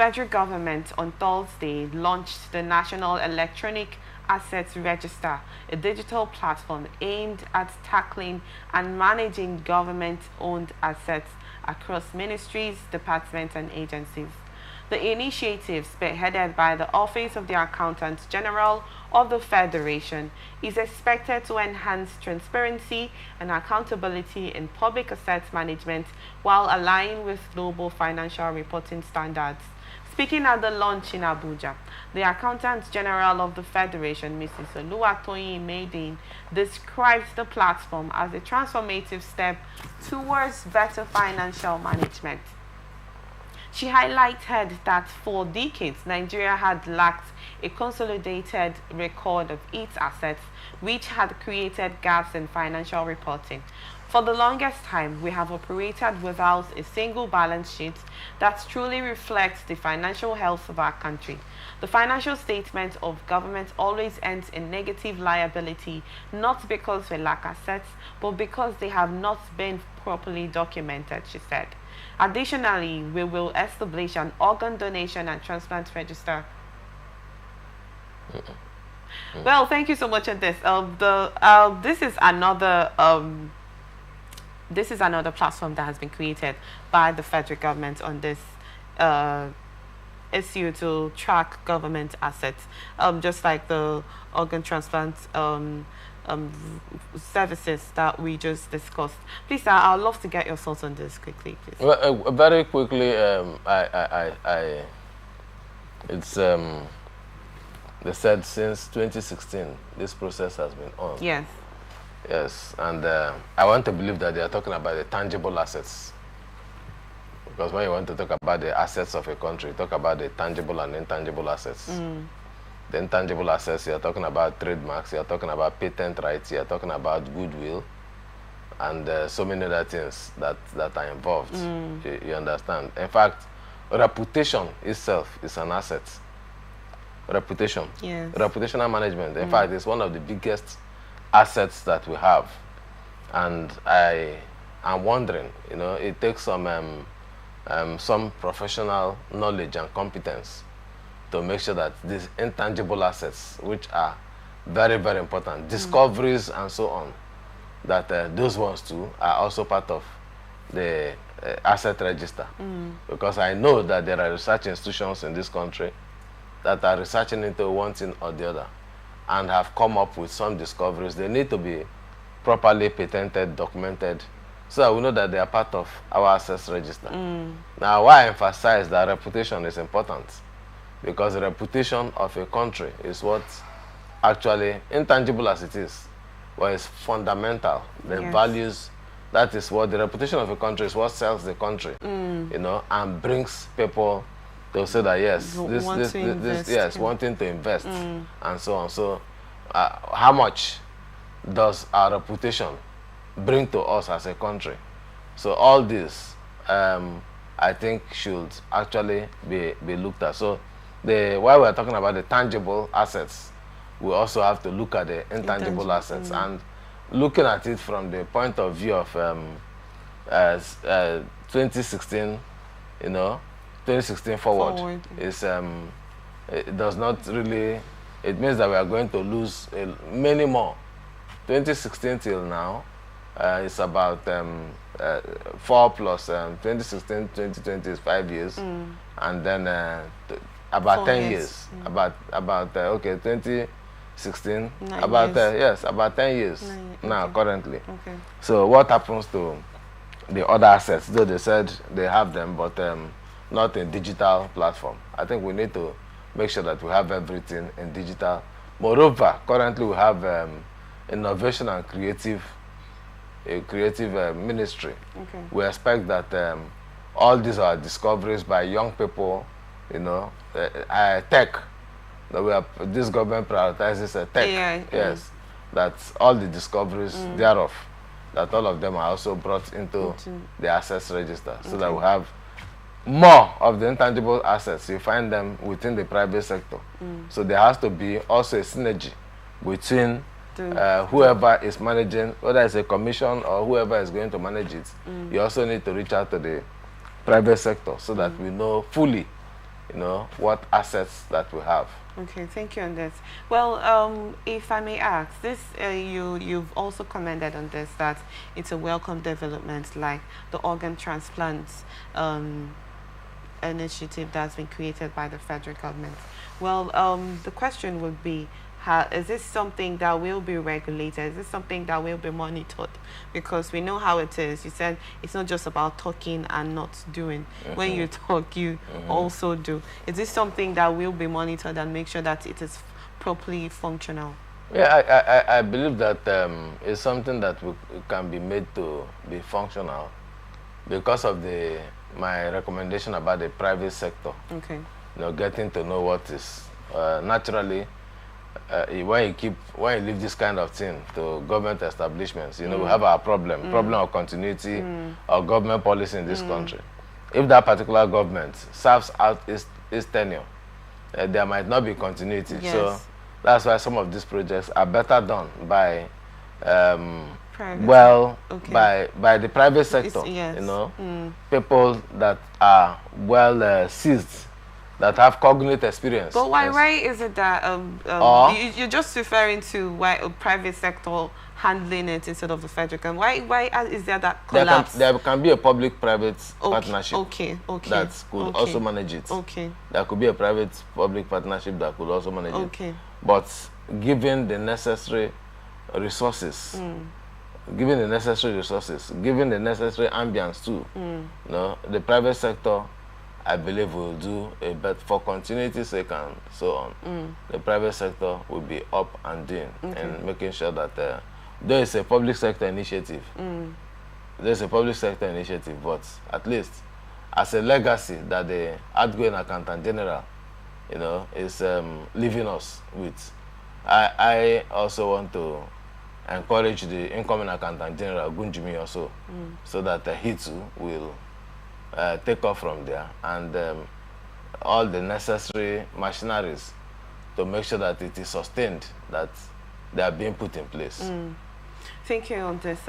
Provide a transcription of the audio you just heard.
federal government on Thursday launched the National Electronic Assets Register, a digital platform aimed at tackling and managing government-owned assets across ministries, departments, and agencies. The initiative, spearheaded by the Office of the Accountant General of the Federation, is expected to enhance transparency and accountability in public assets management while aligning with global financial reporting standards. Speaking at the launch in Abuja, the Accountant General of the Federation, Mrs. Oluwatoyin Maiden, described the platform as a transformative step towards better financial management. She highlighted that for decades, Nigeria had lacked a consolidated record of its assets, which had created gaps in financial reporting. For the longest time, we have operated without a single balance sheet that truly reflects the financial health of our country. The financial statement of government always ends in negative liability, not because we lack assets, but because they have not been properly documented, she said. Additionally, we will establish an organ donation and transplant register. Well, thank you so much on this. This is another platform that has been created by the federal government on this issue to track government assets, just like the organ transplant services that we just discussed. Please, sir, I'd love to get your thoughts on this quickly, please. Well, very quickly, it's they said since 2016 this process has been on. Yes. Yes, and I want to believe that they are talking about the tangible assets. Because when you want to talk about the assets of a country, talk about the tangible and intangible assets. The intangible assets, you're talking about trademarks, you're talking about patent rights, you're talking about goodwill, and so many other things that are involved. You understand? In fact, reputation itself is an asset. Reputation. Yes. Reputational management, in fact, is one of the biggest assets that we have. And I'm wondering, you know, it takes some professional knowledge and competence to make sure that these intangible assets, which are very, very important, discoveries and so on, that those ones too are also part of the asset register. Because I know that there are research institutions in this country that are researching into one thing or the other and have come up with some discoveries. They need to be properly patented, documented, so that we know that they are part of our assets register. Now, why I emphasize that reputation is important? Because the reputation of a country is what actually, intangible as it is, what is fundamental, the values, that is what the reputation of a country is, what sells the country, you know, and brings people to say that yes, wanting to invest and so on. So how much does our reputation bring to us as a country? So all this, I think, should actually be looked at. So while we're talking about the tangible assets, we also have to look at the intangible assets, and looking at it from the point of view of 2016, you know, 2016 forward. Is it does not really, it means that we are going to lose many more. 2016 till now, it's about 4 plus 2016, 2020 is 5 years, and then about 10 years. About 2016, about about 10 years now currently. So what happens to the other assets? Though they said they have them, but not in digital platform. I think we need to make sure that we have everything in digital. Moreover, currently we have innovation and creative ministry. We expect that all these are discoveries by young people, you know, tech. That this government prioritizes tech. Yes, that all the discoveries thereof, that all of them are also brought into the assets register, so that we have more of the intangible assets. You find them within the private sector. So there has to be also a synergy between whoever is managing, whether it's a commission or whoever is going to manage it. You also need to reach out to the private sector so that we know fully, what assets that we have. Okay, thank you on this. Well, if I may ask, this you've also commented on this, that it's a welcome development, like the organ transplants initiative that's been created by the federal government. Well, the question would be, is this something that will be regulated? Is this something that will be monitored? Because we know how it is. You said it's not just about talking and not doing. When you talk, you also do. Is this something that will be monitored and make sure that it is properly functional? Yeah, I believe that it's something that can be made to be functional because of my recommendation about the private sector. Okay. Getting to know what is naturally. When you leave this kind of thing to government establishments, we have our problem of continuity of government policy in this country. If that particular government serves out its tenure, there might not be continuity. Yes. So that's why some of these projects are better done by by the private sector. Yes. People that are well seasoned, that have cognate experience. But why is it that you're just referring to why a private sector handling it instead of the federal government? Why is there that collapse? There can be a public-private partnership that could also manage it. Okay. There could be a private-public partnership that could also manage it. But given the necessary resources, given the necessary ambience too, the private sector, I believe, will do a bet for continuity's sake and so on. The private sector will be up and doing and making sure that there is a public sector initiative. There's a public sector initiative, but at least as a legacy that the outgoing accountant general, is leaving us with. I also want to encourage the incoming accountant general, Gunjumi, also, so that he too will take off from there, and all the necessary machineries to make sure that it is sustained, that they are being put in place. Thank you on this.